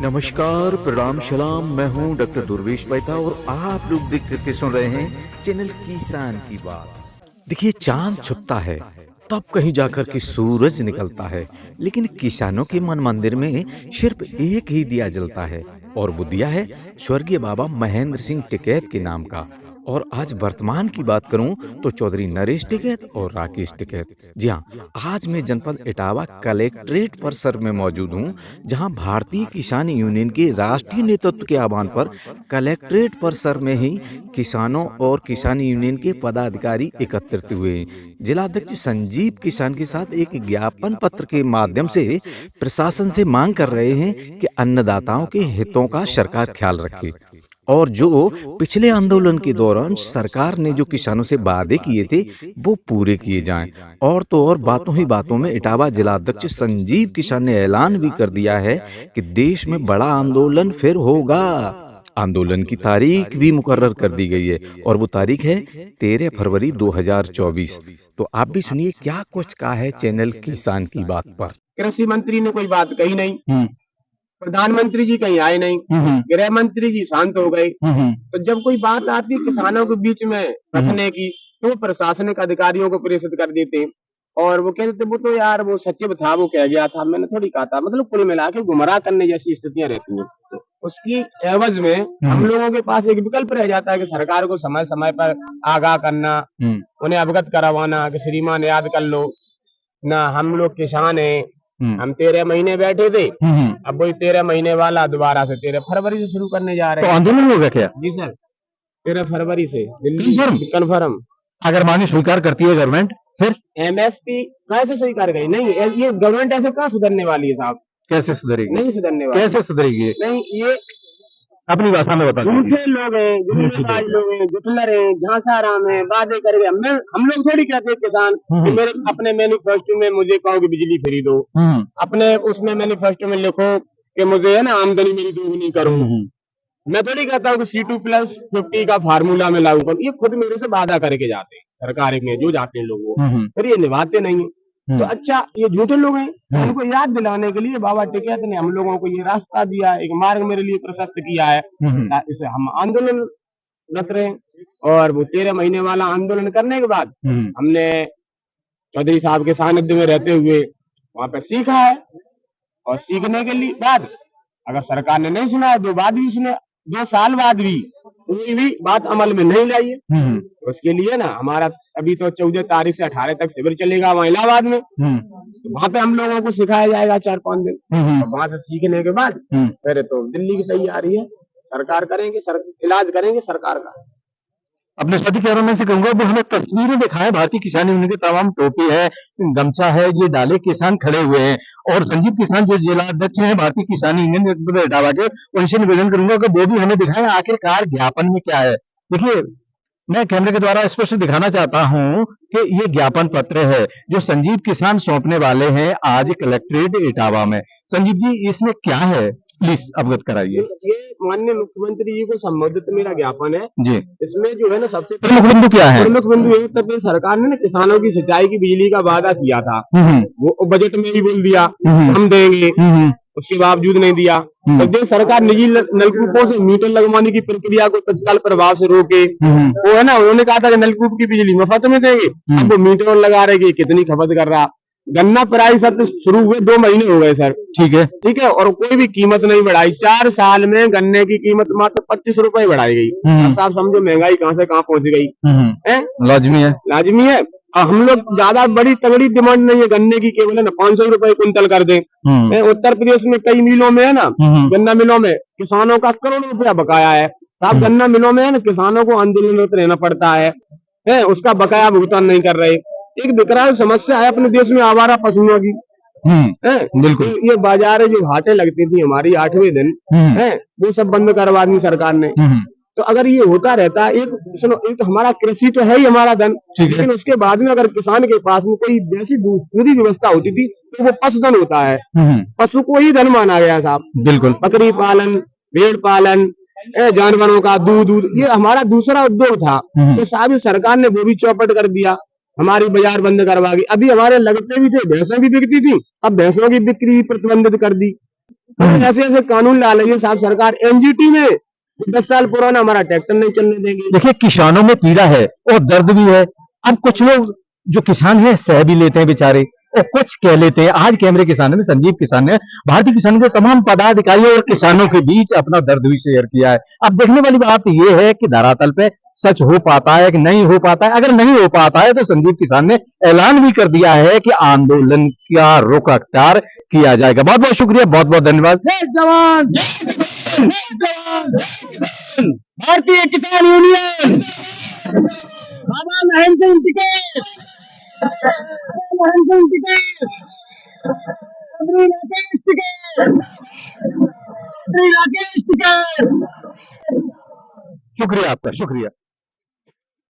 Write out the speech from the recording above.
नमस्कार, प्रणाम, सलाम। मैं हूं डॉक्टर दुर्वेश मेहता और आप लोग देख सुन रहे हैं चैनल किसान की बात। देखिए, चांद छुपता है तब कहीं जाकर के सूरज निकलता है, लेकिन किसानों के मन मंदिर में सिर्फ एक ही दिया जलता है और वो दिया है स्वर्गीय बाबा महेंद्र सिंह टिकैत के नाम का। और आज वर्तमान की बात करूं तो चौधरी नरेश टिकैत और राकेश टिकैत। जी हाँ, आज मैं जनपद इटावा कलेक्ट्रेट परिसर में मौजूद हूं, जहां भारतीय किसान यूनियन के राष्ट्रीय नेतृत्व के आह्वान पर कलेक्ट्रेट परिसर में ही किसानों और किसान यूनियन के पदाधिकारी एकत्रित हुए। जिलाध्यक्ष संजीव किसान के साथ एक ज्ञापन पत्र के माध्यम से प्रशासन से मांग कर रहे हैं कि अन्नदाताओं के हितों का सरकार ख्याल रखे और जो पिछले आंदोलन के दौरान सरकार ने जो किसानों से वादे किए थे वो पूरे किए जाएं। और तो और बातों ही बातों में इटावा जिलाध्यक्ष संजीव किसान ने ऐलान भी कर दिया है कि देश में बड़ा आंदोलन फिर होगा। आंदोलन की तारीख भी मुकर्रर कर दी गई है और वो तारीख है 13 फरवरी 2024। तो आप भी सुनिए क्या कुछ कहा है चैनल किसान की बात पर। कृषि मंत्री ने कोई बात कही नहीं, प्रधानमंत्री जी कहीं आए नहीं, गृह मंत्री जी शांत हो गए। तो जब कोई बात आती है किसानों के बीच में रखने की तो वो प्रशासनिक अधिकारियों को प्रेषित कर देते और वो कहते थे वो तो यार वो सचिव था, वो कह गया था, मैंने थोड़ी कहा था। मतलब कुल मिला के गुमराह करने जैसी स्थितियां रहती हैं। उसकी एवज में हम लोगों के पास एक विकल्प रह जाता है कि सरकार को समय समय पर आगाह करना, उन्हें अवगत करवाना कि श्रीमान याद कर लो ना, हम लोग किसान हैं, हम 13 महीने बैठे थे, अब वही 13 महीने वाला दोबारा से 13 फरवरी से शुरू करने जा रहे हैं। तो आंदोलन होगा क्या? जी सर, 13 फरवरी से दिल्ली कन्फर्म। अगर माने स्वीकार करती है गवर्नमेंट, फिर एमएसपी कैसे स्वीकार गई? नहीं, ये गवर्नमेंट ऐसे कहाँ सुधरने वाली है साहब? कैसे सुधरेगी? नहीं सुधरने वाली। कैसे सुधरेगी? नहीं, ये अपनी भाषा में बता दीजिए। झूठे लोग हैं, जुमलेबाज लोग हैं, जुटलर हैं, झांसाराम हैं, वादे करके। हम लोग थोड़ी कहते हैं किसान कि मेरे अपने मैनिफेस्टो में मुझे कहो कि बिजली फ्री दो, अपने उसमें मैनिफेस्टो में लिखो कि मुझे है ना आमदनी मेरी दोगुनी करो। मैं थोड़ी कहता हूँ कि C2+50 का फार्मूला में लागू करूँ। ये खुद मेरे से वादा करके जाते हैं सरकार में, जो जाते हैं लोग वो, फिर ये निभाते नहीं। तो अच्छा, ये झूठे लोग हैं, उनको याद दिलाने के लिए बाबा टिकैत ने हम लोगों को ये रास्ता दिया, एक मार्ग मेरे लिए प्रशस्त किया है। इसे हम आंदोलन रत रहे और वो 13 महीने वाला आंदोलन करने के बाद हमने चौधरी साहब के सानिध्य में रहते हुए वहां पे सीखा है। और सीखने के लिए बाद अगर सरकार ने नहीं सुना है, 2 साल बाद भी कोई भी बात अमल में नहीं लाई है, उसके लिए ना हमारा अभी तो 14 तारीख से 18 तक शिविर चलेगा वहाँ इलाहाबाद में। तो वहां पे हम लोगों को सिखाया जाएगा 4-5 दिन। और वहां से सीखने के बाद फिर तो दिल्ली की तैयारी है, सरकार करेंगे, इलाज करेंगे सरकार का। अपने साथी कह मैं से कहूंगा, वो हमें तस्वीरें दिखाएं। भारतीय किसान यूनियन के तमाम टोपी है, गमछा है, ये डाले किसान खड़े हुए हैं। और संजीव किसान जो जिला अध्यक्ष है भारतीय किसान यूनियन इटावा के, उनसे निवेदन करूंगा कि वो भी हमें दिखाएं आखिरकार ज्ञापन में क्या है। देखिए, मैं कैमरे के द्वारा स्पष्ट दिखाना चाहता हूं कि ये ज्ञापन पत्र है जो संजीव किसान सौंपने वाले हैं आज कलेक्ट्रेट इटावा में। संजीव जी, इसमें क्या है, प्लीज अवगत कराइए। ये माननीय मुख्यमंत्री जी को संबोधित मेरा ज्ञापन है जी। इसमें जो है ना सबसे प्रमुख बिंदु क्या है? प्रमुख बिंदु ये तब सरकार ने ना किसानों की सिंचाई की बिजली का वादा किया था, वो बजट में भी बोल दिया हम देंगे, उसके बावजूद नहीं दिया। तो जो सरकार निजी नलकूपों से मीटर लगवाने की प्रक्रिया को तत्काल प्रभाव से रोके, वो है ना, उन्होंने कहा था कि नलकूप की बिजली मुफ्त में देंगे, अब वो मीटर लगा रहे, कितनी खपत कर रहा। गन्ना प्राइस अब शुरू हुए 2 महीने हो गए सर, ठीक है, और कोई भी कीमत नहीं बढ़ाई। 4 साल में गन्ने की कीमत मात्र 25 रुपए बढ़ाई गई। अब आप समझो महंगाई कहाँ से कहाँ पहुंच गई। लाजमी है। हम लोग ज्यादा बड़ी तगड़ी डिमांड नहीं है गन्ने की, केवल है ना 500 रुपए कुंतल कर दें। उत्तर प्रदेश में कई मिलों में है ना, गन्ना मिलों में किसानों का करोड़ों रुपया बकाया है साहब। गन्ना मिलों में है ना किसानों को आंदोलनरत रहना पड़ता है, उसका बकाया भुगतान नहीं कर रहे। एक विकराल समस्या है अपने देश में आवारा पशुओं की। बिल्कुल, ये बाजार जो घाटे लगती थी हमारी 8वें दिन वो सब बंद करवा दी सरकार ने। तो अगर ये होता रहता, एक हमारा कृषि तो है ही हमारा धन, लेकिन उसके बाद में अगर किसान के पास में कोई वैसी दूसरी व्यवस्था होती थी तो वो पशुधन होता है, पशु को ही धन माना गया साहब। बिल्कुल, बकरी पालन, भेड़ पालन, जानवरों का दूध, ये हमारा दूसरा उद्योग था। तो साहब सरकार ने वो भी चौपट कर दिया, हमारी बाजार बंद करवा दी। अभी हमारे लगते भी थे, भैंसें भी बिकती थी, अब भैंसों की बिक्री प्रतिबंधित कर दी। ऐसे ऐसे कानून ला रही है साहब सरकार एनजीटी में, 10 साल पुराना हमारा ट्रैक्टर नहीं चलने देंगे। देखिए किसानों में पीड़ा है और दर्द भी है। अब कुछ लोग जो किसान है सह भी लेते हैं बेचारे और कुछ कह लेते हैं। आज कैमरे किसान में संजीव किसान ने भारतीय किसान के तमाम पदाधिकारियों और किसानों के बीच अपना दर्द भी शेयर किया है। अब देखने वाली बात यह है कि धरातल पे सच हो पाता है कि नहीं हो पाता है। अगर नहीं हो पाता है तो संजीव किसान ने ऐलान भी कर दिया है कि आंदोलन का रुख अख्तियार किया जाएगा। बहुत बहुत शुक्रिया, बहुत बहुत धन्यवाद। जय जवान जय किसान, जय जवान जय किसान। भारतीय किसान यूनियन बाबा महेंद्र सिंह टिकैत, बाबा महेंद्र सिंह टिकैत, श्री राकेश टिकैत, श्री राकेश टिकैत। शुक्रिया आपका, शुक्रिया।